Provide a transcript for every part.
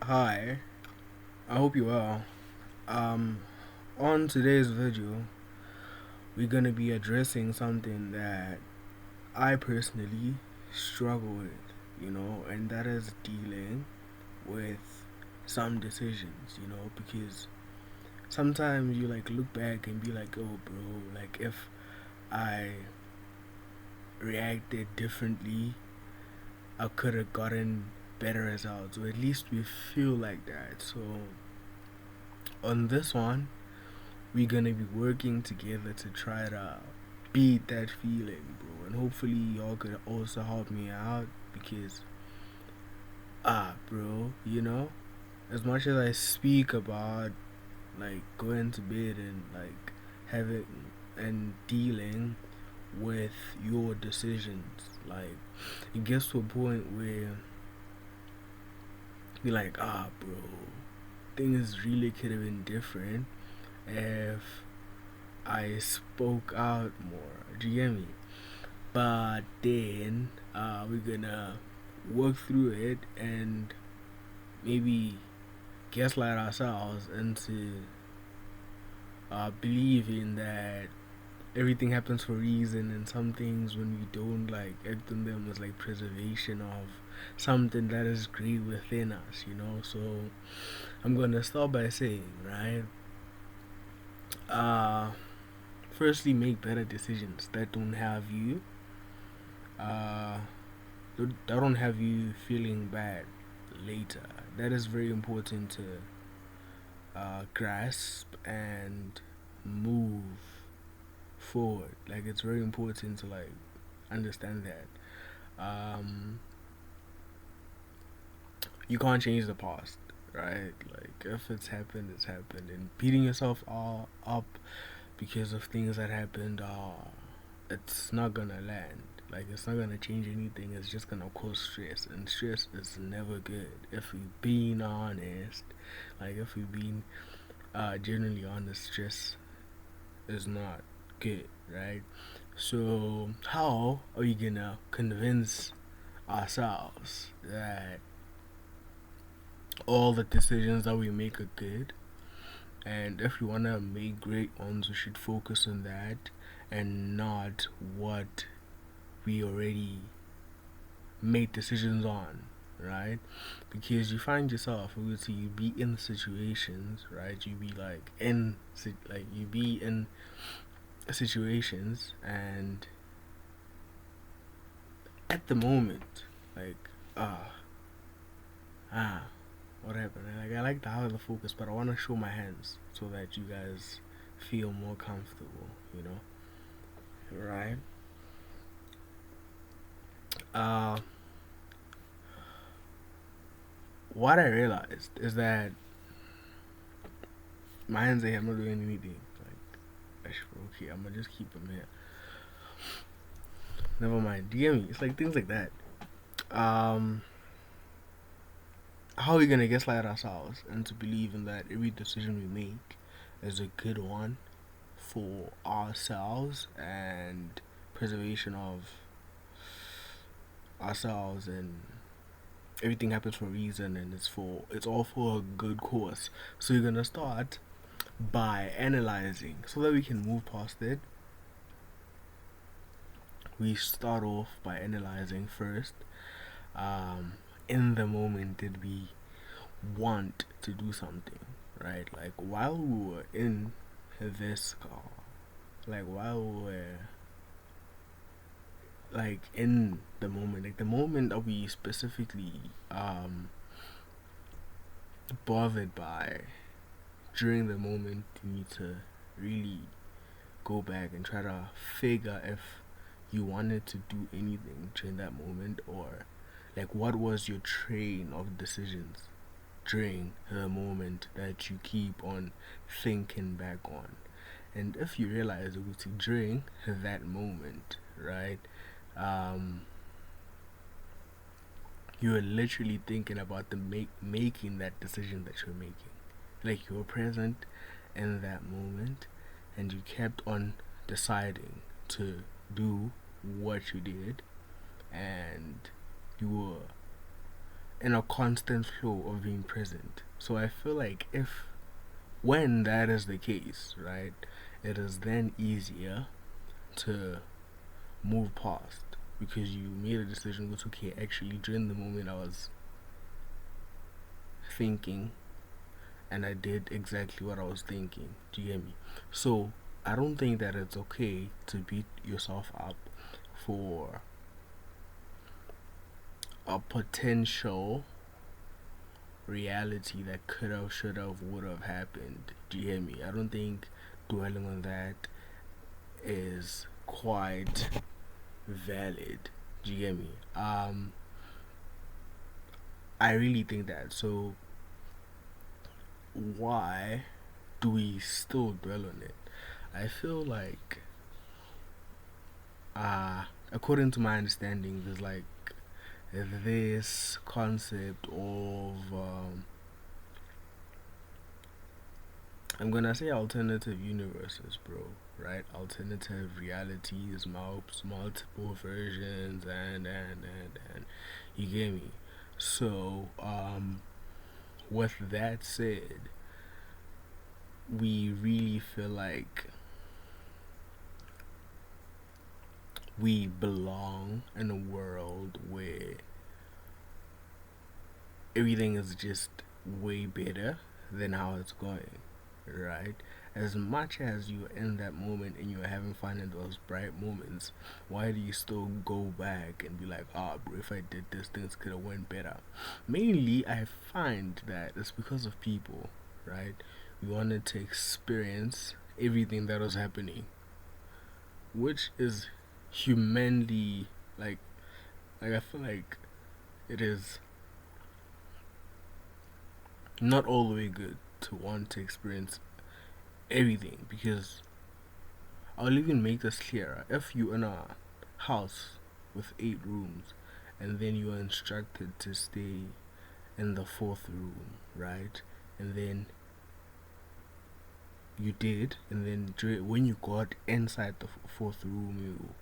Hi, I hope you're well. Um, on today's video, we're gonna be addressing something that I personally struggle with, and that is dealing with some decisions, because sometimes you like look back and be like, oh, bro, like if I reacted differently, I could have gotten better results, or at least we feel like that. So, on this one, we're gonna be working together to try to beat that feeling, bro. And hopefully, y'all could also help me out because, bro, as much as I speak about like going to bed and like having and dealing with your decisions, like it gets to a point where you're like, bro, things really could have been different if I spoke out more. Do you get me? But then we're gonna work through it and maybe gaslight ourselves into believing that everything happens for a reason, and some things when we don't like act on them as like preservation of something that is great within us. So I'm gonna start by saying, right, uh firstly, make better decisions that don't have you uh don't have you feeling bad later. That is very important to grasp and move forward. Like it's very important to like understand that you can't change the past, right? Like if it's happened, it's happened, and beating yourself all up because of things that happened, it's not gonna land. Like it's not gonna change anything. It's just gonna cause stress, and stress is never good. If we being honest, like if we being genuinely honest, stress is not good, right? So how are we gonna convince ourselves that all the decisions that we make are good? And if we wanna make great ones, we should focus on that and not what we already made decisions on, right? Because you find yourself, obviously, you be in situations, right? You be you be in situations, and at the moment, like, ah, ah, what happened? Like, I like to have the focus, but I want to show my hands so that you guys feel more comfortable, right? Uh, what I realized is that my hands are here, I'm not doing anything. Like, okay, I'm gonna just keep them here. Never mind. Do you get me? It's like things like that. Um, how are we gonna gaslight ourselves into believing that every decision we make is a good one for ourselves and preservation of ourselves, and everything happens for a reason, and it's all for a good cause. So you're gonna start by analyzing so that we can move past it. We start off by analyzing first. Um, in the moment, did we want to do something, right? Like while we were in this call, like while we were like in the moment, like the moment that we specifically bothered by, during the moment you need to really go back and try to figure if you wanted to do anything during that moment, or like what was your train of decisions during the moment that you keep on thinking back on. And if you realize it was during that moment, right, um, you're literally thinking about making that decision that you're making. Like you were present in that moment and you kept on deciding to do what you did, and you were in a constant flow of being present. So I feel like if when that is the case, right, it is then easier to move past because you made a decision was okay. Actually, during the moment I was thinking and I did exactly what I was thinking. Do you get me? So I don't think that it's okay to beat yourself up for a potential reality that could have, should have, would have happened. Do you hear me? I don't think dwelling on that is quite valid. Do you get me? I really think that. So why do we still dwell on it? I feel like, according to my understanding, there's like this concept of I'm gonna say alternative universes, bro. Right? Alternative realities, multiple versions, and you get me. So, with that said, we really feel like we belong in a world where everything is just way better than how it's going, right? As much as you're in that moment and you're having fun in those bright moments, why do you still go back and be like, bro, if I did this, things could have went better? Mainly, I find that it's because of people, right? We wanted to experience everything that was happening, which is humanly like I feel like it is not all the way good to want to experience everything because I'll even make this clearer. If you're in a house with 8 rooms and then you are instructed to stay in the fourth room, right? And then you did, and then when you got inside the fourth room, you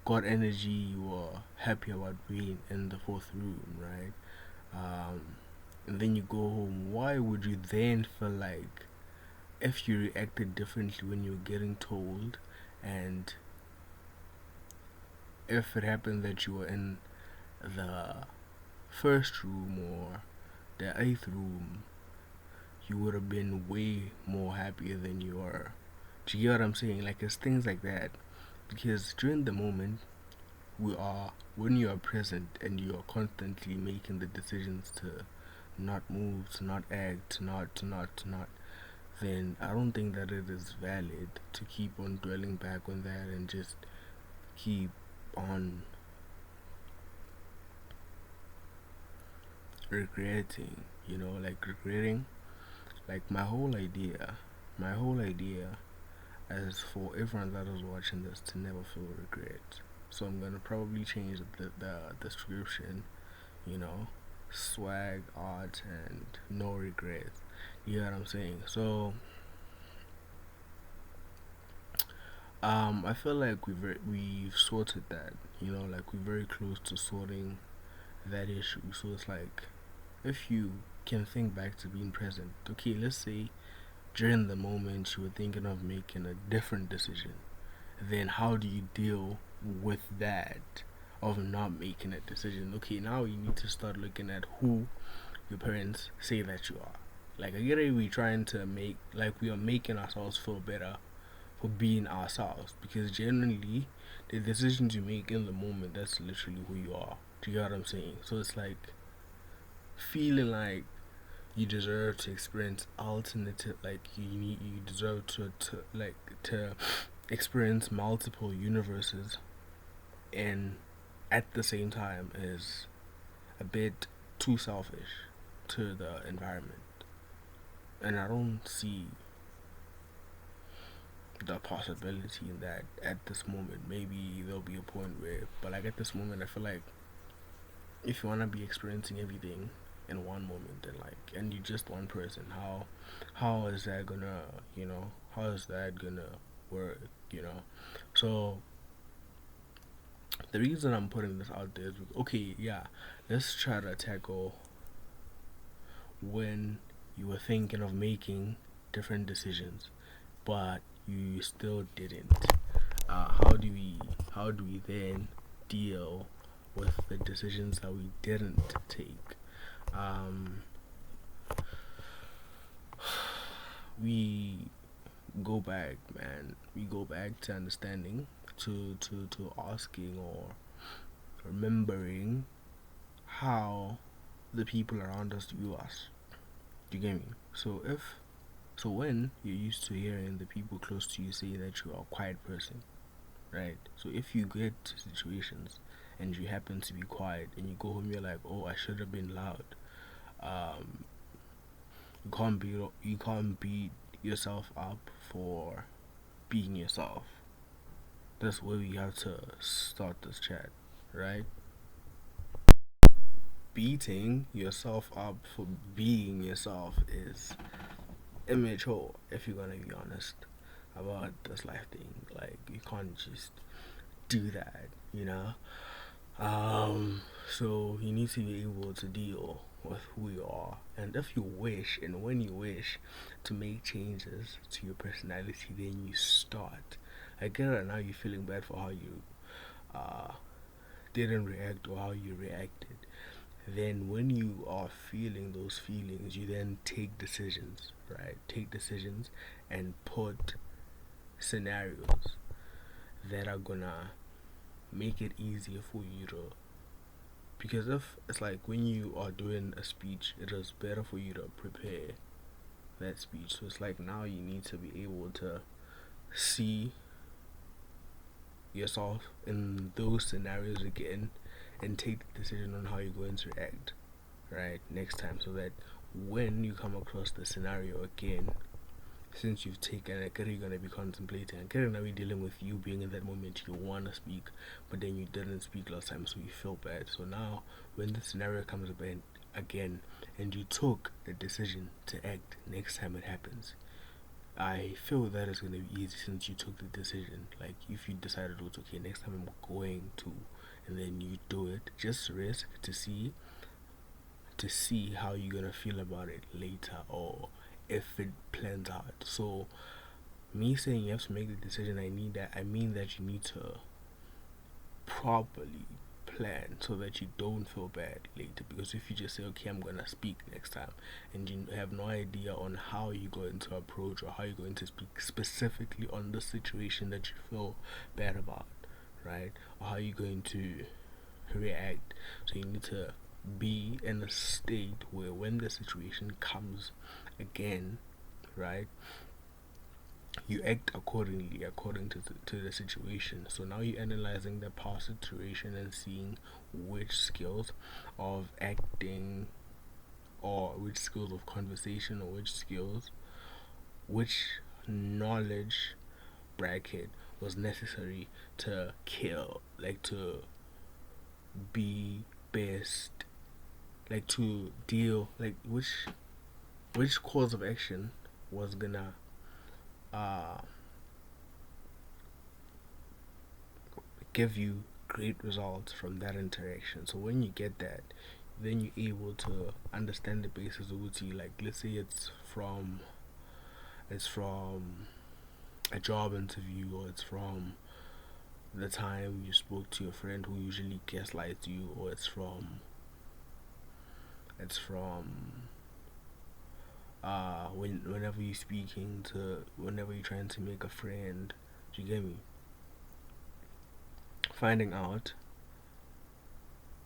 got energy, you were happy about being in the fourth room, right? And then you go home. Why would you then feel like if you reacted differently when you were getting told, and if it happened that you were in the first room or the eighth room, you would have been way more happier than you are. Do you get what I'm saying? Like it's things like that. Because during the moment, when you are present and you are constantly making the decisions to not move, to not act, to not, then I don't think that it is valid to keep on dwelling back on that and just keep on regretting, like regretting. Like my whole idea is for everyone that is watching this to never feel regret. So I'm gonna probably change the description, you know, swag, art, and no regrets. You know what I'm saying? So, I feel like we've sorted that. Like we're very close to sorting that issue. So it's like if you can think back to being present. Okay, let's say during the moment you were thinking of making a different decision. Then how do you deal with that of not making a decision? Okay, now you need to start looking at who your parents say that you are. Like I get it, we trying to make like we are making ourselves feel better for being ourselves because generally the decisions you make in the moment that's literally who you are. Do you get what I'm saying? So it's like feeling like you deserve to experience alternative like you deserve to experience multiple universes and at the same time is a bit too selfish to the environment, and I don't see the possibility in that at this moment. Maybe there'll be a point where, but like at this moment I feel like if you want to be experiencing everything in one moment and you're just one person, how is that gonna how is that gonna work you know so the reason I'm putting this out there is okay, yeah, let's try to tackle when you were thinking of making different decisions, but you still didn't. How do we then deal with the decisions that we didn't take? Um, we go back, man. We go back to understanding, to asking or remembering how the people around us view us. Do you get me? So when you're used to hearing the people close to you say that you are a quiet person, right? So if you get to situations and you happen to be quiet and you go home, you're like, oh, I should have been loud. Um, you can't beat yourself up for being yourself. That's where we have to start this chat, right? Beating yourself up for being yourself is immature, if you're gonna be honest about this life thing. Like, you can't just do that, you know? So you need to be able to deal with who you are. And if you wish, and when you wish to make changes to your personality, then you start. I get it now, you're feeling bad for how you uh, didn't react or how you reacted. Then when you are feeling those feelings, you then take decisions, right? Take decisions and put scenarios that are gonna make it easier for you to, because if it's like when you are doing a speech, it is better for you to prepare that speech. So it's like now you need to be able to see yourself in those scenarios again and take the decision on how you're going to react, right, next time, so that when you come across the scenario again, since you've taken it, you're gonna be contemplating. You're gonna be dealing with you being in that moment. You wanna speak, but then you didn't speak last time, so you feel bad. So now, when the scenario comes about again, and you took the decision to act next time it happens, I feel that is gonna be easy since you took the decision. Like, if you decided, oh, okay, next time I'm going to, and then you do it, just risk to see how you're gonna feel about it later, or if it plans out. So me saying you have to make the decision, I mean that you need to properly plan so that you don't feel bad later. Because if you just say, okay, I'm gonna speak next time, and you have no idea on how you're going to approach or how you're going to speak specifically on the situation that you feel bad about, right, or how you're going to react. So you need to be in a state where when the situation comes again, right, you act accordingly, according to the situation. So now you're analyzing the past situation and seeing which skills of acting, or which skills of conversation, or which knowledge bracket was necessary to kill, like to be best, like to deal, like which course of action was gonna uh give you great results from that interaction. So when you get that, then you're able to understand the basis of OT. Like, let's say it's from a job interview, or it's from the time you spoke to your friend who usually gaslights you, or it's from whenever you're trying to make a friend. Do you get me? Finding out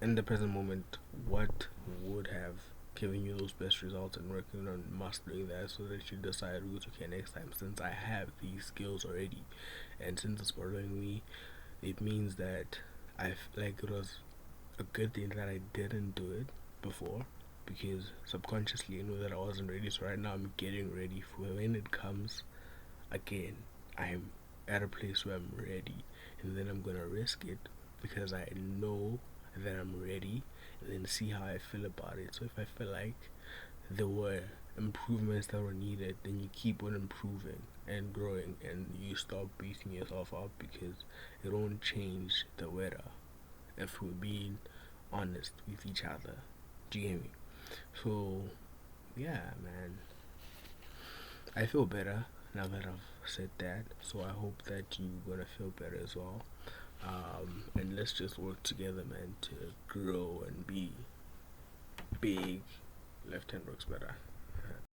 in the present moment what would have given you those best results, and working on mastering that, so that you decide, okay, next time, since I have these skills already, and since it's bothering me, it means that it was a good thing that I didn't do it before, because subconsciously I know that I wasn't ready. So right now I'm getting ready for when it comes again. I'm at a place where I'm ready, and then I'm gonna risk it because I know that I'm ready, and then see how I feel about it. So if I feel like there were improvements that were needed, then you keep on improving and growing, and you stop beating yourself up, because it won't change the weather. If we're being honest with each other. Do you hear me? So yeah, man, I feel better now that I've said that. So I hope that you're gonna feel better as well. And let's just work together, man, to grow and be big. Left hand works better.